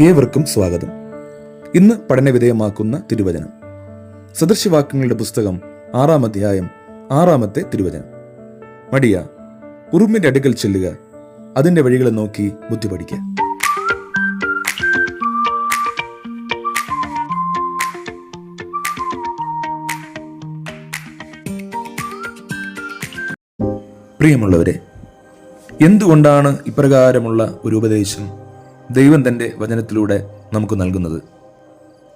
ഏവർക്കും സ്വാഗതം. ഇന്ന് പഠനവിധേയമാക്കുന്ന തിരുവചനം സദൃശവാക്യങ്ങളുടെ പുസ്തകം 6-ാം അധ്യായം 6-ാമത്തെ തിരുവചനം. മടിയ, ഉറുമ്പിന്റെ അടുക്കൽ ചെല്ലുക, അതിന്റെ വഴികളെ നോക്കി ബുദ്ധി പഠിക്കുക. പ്രിയമുള്ളവരെ, എന്തുകൊണ്ടാണ് ഇപ്രകാരമുള്ള ഒരു ഉപദേശം ദൈവം തൻ്റെ വചനത്തിലൂടെ നമുക്ക് നൽകുന്നത്?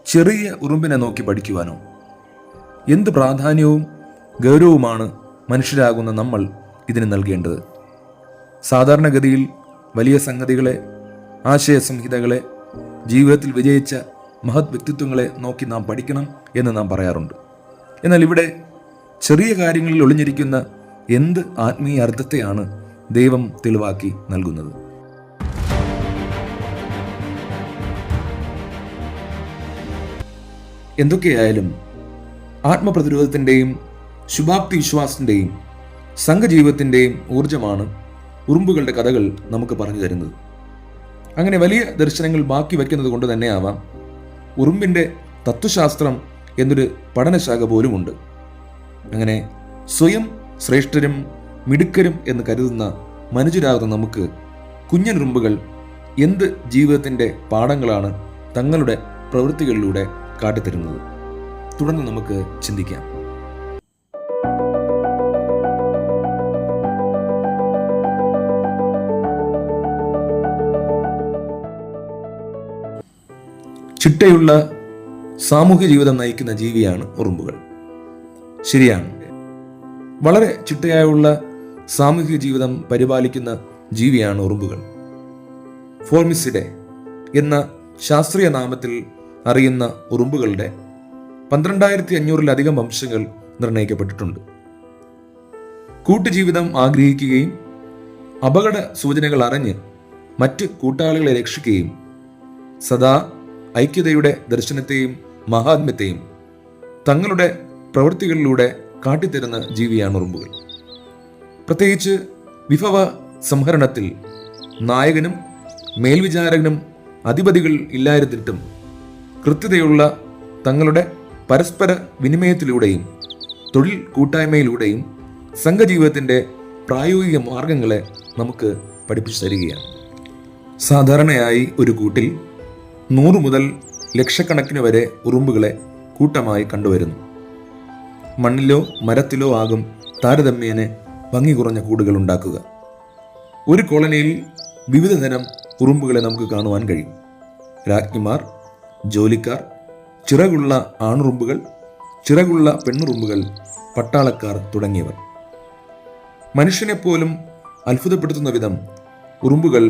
ചെറിയ ഉറുമ്പിനെ നോക്കി പഠിക്കുവാനോ? എന്ത് പ്രാധാന്യവും ഗൗരവവുമാണ് മനുഷ്യരാകുന്ന നമ്മൾ ഇതിന് നൽകേണ്ടത്? സാധാരണഗതിയിൽ വലിയ സംഗതികളെ, ആശയസംഹിതകളെ, ജീവിതത്തിൽ വിജയിച്ച മഹത് വ്യക്തിത്വങ്ങളെ നോക്കി നാം പഠിക്കണം എന്ന് നാം പറയാറുണ്ട്. എന്നാൽ ഇവിടെ ചെറിയ കാര്യങ്ങളിൽ ഒളിഞ്ഞിരിക്കുന്ന എന്ത് ആത്മീയ അർത്ഥത്തെയാണ് ദൈവം തെളിവാക്കി നൽകുന്നത്? എന്തൊക്കെയായാലും ആത്മപ്രതിരോധത്തിൻ്റെയും ശുഭാപ്തി വിശ്വാസത്തിൻ്റെയും സംഘജീവിതത്തിൻ്റെയും ഊർജമാണ് ഉറുമ്പുകളുടെ കഥകൾ നമുക്ക് പറഞ്ഞു തരുന്നത്. അങ്ങനെ വലിയ ദർശനങ്ങൾ ബാക്കി വയ്ക്കുന്നത് കൊണ്ട് തന്നെയാവാം ഉറുമ്പിൻ്റെ തത്വശാസ്ത്രം എന്നൊരു പഠനശാഖ പോലുമുണ്ട്. അങ്ങനെ സ്വയം ശ്രേഷ്ഠരും മിടുക്കരും എന്ന് കരുതുന്ന മനുഷ്യരാകുന്ന നമുക്ക് കുഞ്ഞനുറുമ്പുകൾ എന്ത് ജീവിതത്തിൻ്റെ പാഠങ്ങളാണ് തങ്ങളുടെ പ്രവൃത്തികളിലൂടെ കാട്ടിത്തരുന്നത്? തുടർന്ന് നമുക്ക് ചിന്തിക്കാം. ചിട്ടയുള്ള സാമൂഹ്യ ജീവിതം നയിക്കുന്ന ജീവിയാണ് ഉറുമ്പുകൾ. ശരിയാണ്, വളരെ ചിട്ടയായുള്ള സാമൂഹിക ജീവിതം പരിപാലിക്കുന്ന ജീവിയാണ് ഉറുമ്പുകൾ. ഫോർമിസിഡെ എന്ന ശാസ്ത്രീയ നാമത്തിൽ അറിയുന്ന ഉറുമ്പുകളുടെ 12,500-ലധികം വംശങ്ങൾ നിർണയിക്കപ്പെട്ടിട്ടുണ്ട്. കൂട്ടുജീവിതം ആഗ്രഹിക്കുകയും അപകട സൂചനകൾ അറിഞ്ഞ് മറ്റ് കൂട്ടാളികളെ രക്ഷിക്കുകയും സദാ ഐക്യതയുടെ ദർശനത്തെയും മഹാത്മ്യത്തെയും തങ്ങളുടെ പ്രവൃത്തികളിലൂടെ കാട്ടിത്തരുന്ന ജീവിയാണ് ഉറുമ്പുകൾ. പ്രത്യേകിച്ച് വിഭവ സംഹരണത്തിൽ നായകനും മേൽവിചാരകനും അധിപതികൾ ഇല്ലായിരുന്നിട്ടും കൃത്യതയുള്ള തങ്ങളുടെ പരസ്പര വിനിമയത്തിലൂടെയും തൊഴിൽ കൂട്ടായ്മയിലൂടെയും സംഘജീവിതത്തിൻ്റെ പ്രായോഗിക മാർഗങ്ങളെ നമുക്ക് പഠിപ്പിച്ചു തരികയാണ്. സാധാരണയായി ഒരു കൂട്ടിൽ 100 മുതൽ ലക്ഷക്കണക്കിന് വരെ ഉറുമ്പുകളെ കൂട്ടമായി കണ്ടുവരുന്നു. മണ്ണിലോ മരത്തിലോ ആകും താരതമ്യേന ഭംഗി കുറഞ്ഞ കൂടുകൾ ഉണ്ടാക്കുക. ഒരു കോളനിയിൽ വിവിധ തരം ഉറുമ്പുകളെ നമുക്ക് കാണുവാൻ കഴിയും. രാജ്ഞിമാർ, ജോലിക്കാർ, ചിറകുള്ള ആണുറുമ്പുകൾ, ചിറകുള്ള പെണ്ണുറുമ്പുകൾ, പട്ടാളക്കാർ തുടങ്ങിയവർ. മനുഷ്യനെപ്പോലും അത്ഭുതപ്പെടുത്തുന്ന വിധം ഉറുമ്പുകൾ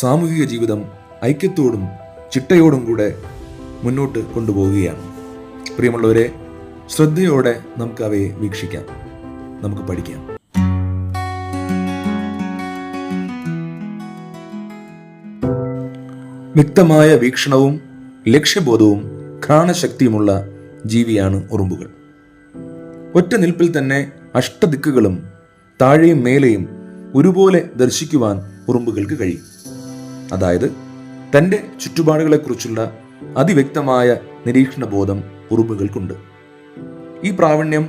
സാമൂഹിക ജീവിതം ഐക്യത്തോടും ചിട്ടയോടും കൂടെ മുന്നോട്ട് കൊണ്ടുപോവുകയാണ്. പ്രിയമുള്ളവരെ, ശ്രദ്ധയോടെ നമുക്ക് അവയെ വീക്ഷിക്കാം, നമുക്ക് പഠിക്കാം. വ്യക്തമായ വീക്ഷണവും ലക്ഷ്യബോധവും ഘ്രാണശക്തിയുമുള്ള ജീവിയാണ് ഉറുമ്പുകൾ. ഒറ്റ നിൽപ്പിൽ തന്നെ അഷ്ടദിക്കുകളും താഴെയും മേലെയും ഒരുപോലെ ദർശിക്കുവാൻ ഉറുമ്പുകൾക്ക് കഴിയും. അതായത് തൻ്റെ ചുറ്റുപാടുകളെക്കുറിച്ചുള്ള അതിവ്യക്തമായ നിരീക്ഷണ ബോധം ഉറുമ്പുകൾക്കുണ്ട്. ഈ പ്രാവീണ്യം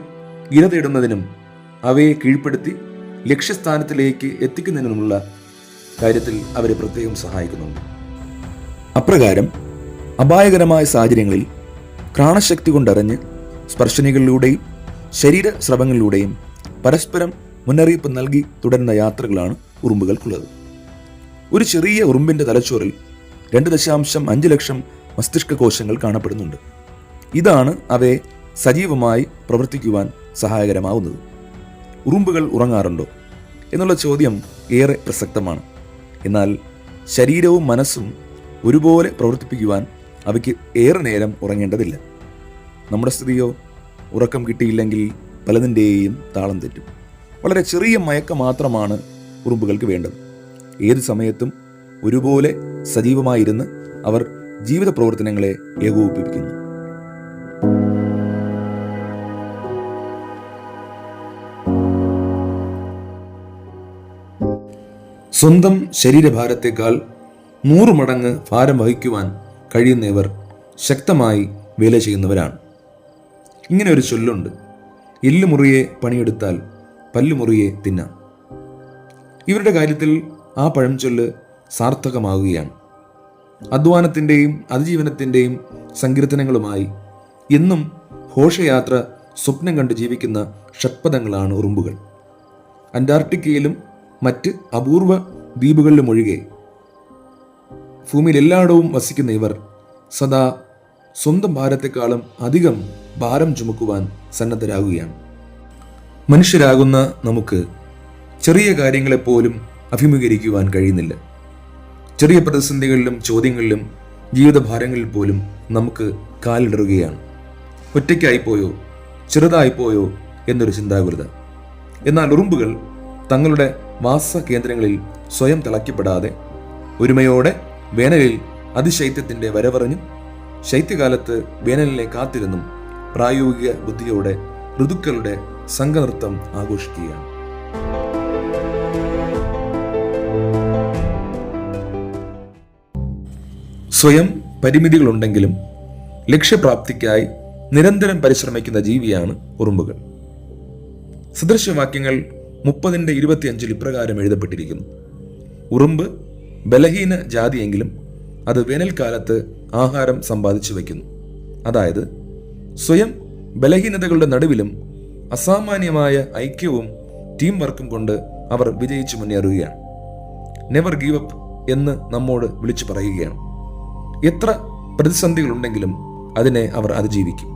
ഇര തേടുന്നതിനും അവയെ കീഴ്പ്പെടുത്തി ലക്ഷ്യസ്ഥാനത്തിലേക്ക് എത്തിക്കുന്നതിനുമുള്ള കാര്യത്തിൽ അവരെ പ്രത്യേകം സഹായിക്കുന്നുണ്ട്. അപ്രകാരം അപായകരമായ സാഹചര്യങ്ങളിൽ ഘ്രാണശക്തി കൊണ്ടറിഞ്ഞ് സ്പർശനങ്ങളിലൂടെയും ശരീര സ്രവങ്ങളിലൂടെയും പരസ്പരം മുന്നറിയിപ്പ് നൽകി തുടരുന്ന യാത്രകളാണ് ഉറുമ്പുകൾക്കുള്ളത്. ഒരു ചെറിയ ഉറുമ്പിൻ്റെ തലച്ചോറിൽ 2.5 ലക്ഷം മസ്തിഷ്ക കോശങ്ങൾ കാണപ്പെടുന്നുണ്ട്. ഇതാണ് അവയെ സജീവമായി പ്രവർത്തിക്കുവാൻ സഹായകരമാവുന്നത്. ഉറുമ്പുകൾ ഉറങ്ങാറുണ്ടോ എന്നുള്ള ചോദ്യം ഏറെ പ്രസക്തമാണ്. എന്നാൽ ശരീരവും മനസ്സും ഒരുപോലെ പ്രവർത്തിപ്പിക്കുവാൻ അവയ്ക്ക് ഏറെ നേരം ഉറങ്ങേണ്ടതില്ല. നമ്മുടെ സ്ഥിതിയോ, ഉറക്കം കിട്ടിയില്ലെങ്കിൽ പലതിൻ്റെയും താളം തെറ്റും. വളരെ ചെറിയ മയക്കം മാത്രമാണ് ഉറുമ്പുകൾക്ക് വേണ്ടത്. ഏത് സമയത്തും ഒരുപോലെ സജീവമായിരുന്ന് അവർ ജീവിത പ്രവർത്തനങ്ങളെ ഏകോപിപ്പിക്കുന്നു. സ്വന്തം ശരീരഭാരത്തേക്കാൾ 100 മടങ്ങ് ഭാരം വഹിക്കുവാൻ കഴിയുന്നവർ ശക്തമായി വേല ചെയ്യുന്നവരാണ്. ഇങ്ങനെ ഒരു ചൊല്ലുണ്ട്: എല്ലുമുറിയെ പണിയെടുത്താൽ പല്ലുമുറിയെ തിന്നാം. ഇവരുടെ കാര്യത്തിൽ ആ പഴംചൊല്ല് സാർത്ഥകമാവുകയാണ്. അധ്വാനത്തിൻ്റെയും അതിജീവനത്തിൻ്റെയും സങ്കീർത്തനങ്ങളുമായി എന്നും ഘോഷയാത്ര സ്വപ്നം കണ്ട് ജീവിക്കുന്ന ഷഡ്പദങ്ങളാണ് ഉറുമ്പുകൾ. അന്റാർട്ടിക്കയിലും മറ്റ് അപൂർവ ദ്വീപുകളിലും ഒഴികെ ഭൂമിയിൽ എല്ലായിടവും വസിക്കുന്ന ഇവർ സദാ സ്വന്തം ഭാരത്തെക്കാളും അധികം ഭാരം ചുമക്കുവാൻ സന്നദ്ധരാകുകയാണ്. മനുഷ്യരാകുന്ന നമുക്ക് ചെറിയ കാര്യങ്ങളെപ്പോലും അഭിമുഖീകരിക്കുവാൻ കഴിയുന്നില്ല. ചെറിയ പ്രതിസന്ധികളിലും ചോദ്യങ്ങളിലും ജീവിതഭാരങ്ങളിൽ പോലും നമുക്ക് കാലിടറുകയാണ്. ഒറ്റയ്ക്കായിപ്പോയോ, ചെറുതായിപ്പോയോ എന്നൊരു ചിന്താകുലത. എന്നാൽ ഉറുമ്പുകൾ തങ്ങളുടെ വാസ കേന്ദ്രങ്ങളിൽ സ്വയം തിളയ്ക്കപ്പെടാതെ ഒരുമയോടെ വേനലിൽ അതിശൈത്യത്തിൻ്റെ വരവറിഞ്ഞും ശൈത്യകാലത്ത് വേനലിനെ കാത്തിരുന്നും പ്രായോഗിക ബുദ്ധിയോടെ ഋതുക്കളുടെ സംഘനൃത്തം ആഘോഷിക്കുകയാണ്. സ്വയം പരിമിതികളുണ്ടെങ്കിലും ലക്ഷ്യപ്രാപ്തിക്കായി നിരന്തരം പരിശ്രമിക്കുന്ന ജീവിയാണ് ഉറുമ്പുകൾ. സദൃശവാക്യങ്ങൾ 30:25 ഇപ്രകാരം എഴുതപ്പെട്ടിരിക്കുന്നു: ഉറുമ്പ് ബലഹീന ജാതിയെങ്കിലും അത് വേനൽക്കാലത്ത് ആഹാരം സമ്പാദിച്ചു വയ്ക്കുന്നു. അതായത് സ്വയം ബലഹീനതകളുടെ നടുവിലും അസാമാന്യമായ ഐക്യവും ടീം വർക്കും കൊണ്ട് അവർ വിജയിച്ചു മുന്നേറുകയാണ്. നെവർ ഗീവ് അപ്പ് എന്ന് നമ്മോട് വിളിച്ചു പറയുകയാണ്. എത്ര പ്രതിസന്ധികളുണ്ടെങ്കിലും അതിനെ അവർ അതിജീവിക്കും.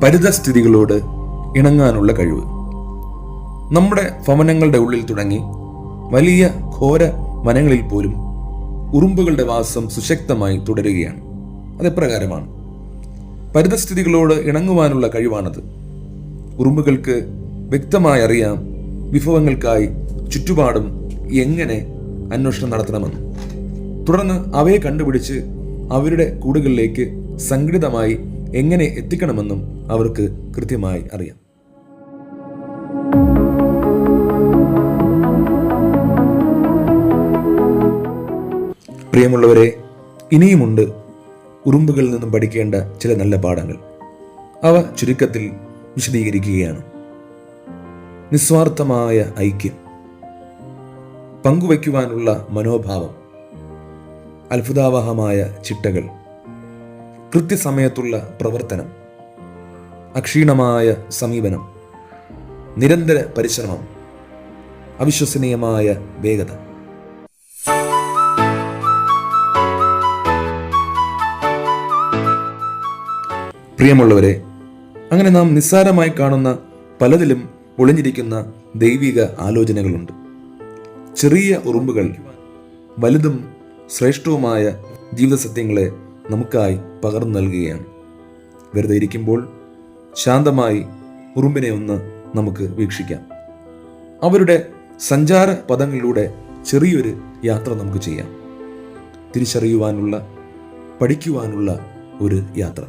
പരിതസ്ഥിതികളോട് ഇണങ്ങാനുള്ള കഴിവ്. നമ്മുടെ ഭവനങ്ങളുടെ ഉള്ളിൽ തുടങ്ങി വലിയ ഘോര വനങ്ങളിൽ പോലും ഉറുമ്പുകളുടെ വാസം സുശക്തമായി തുടരുകയാണ്. അതെപ്രകാരമാണ്. പരിതസ്ഥിതികളോട് ഇണങ്ങുവാനുള്ള കഴിവാണത്. ഉറുമ്പുകൾക്ക് വ്യക്തമായി അറിയാം വിഭവങ്ങൾക്കായി ചുറ്റുപാടും എങ്ങനെ അന്വേഷണം നടത്തണമെന്ന്. തുടർന്ന് അവയെ കണ്ടുപിടിച്ച് അവരുടെ കൂടുകളിലേക്ക് സംഘടിതമായി എങ്ങനെ എത്തിക്കണമെന്നും അവർക്ക് കൃത്യമായി അറിയാം. പ്രിയമുള്ളവരെ, ഇനിയുമുണ്ട് ഉറുമ്പുകളിൽ നിന്നും പഠിക്കേണ്ട ചില നല്ല പാഠങ്ങൾ. അവ ചുരുക്കത്തിൽ വിശദീകരിക്കുകയാണ്. നിസ്വാർത്ഥമായ ഐക്യം, പങ്കുവയ്ക്കുവാനുള്ള മനോഭാവം, അത്ഭുതാവഹമായ ചിട്ടകൾ, കൃത്യസമയത്തുള്ള പ്രവർത്തനം, അക്ഷീണമായ സമീപനം, നിരന്തര പരിശ്രമം, അവിശ്വസനീയമായ വേഗത. പ്രിയമുള്ളവരെ, അങ്ങനെ നാം നിസ്സാരമായി കാണുന്ന പലതിലും ഒളിഞ്ഞിരിക്കുന്ന ദൈവിക ആലോചനകളുണ്ട്. ചെറിയ ഉറുമ്പുകൾ വലുതും ശ്രേഷ്ഠവുമായ ജീവിത സത്യങ്ങളെ നമുക്കായി പകർന്നു നൽകുകയാണ്. വെറുതെ ഇരിക്കുമ്പോൾ ശാന്തമായി ഉറുമ്പിനെ ഒന്ന് നമുക്ക് വീക്ഷിക്കാം. അവരുടെ സഞ്ചാര പദങ്ങളിലൂടെ ചെറിയൊരു യാത്ര നമുക്ക് ചെയ്യാം. തിരിച്ചറിയുവാനുള്ള, പഠിക്കുവാനുള്ള ഒരു യാത്ര.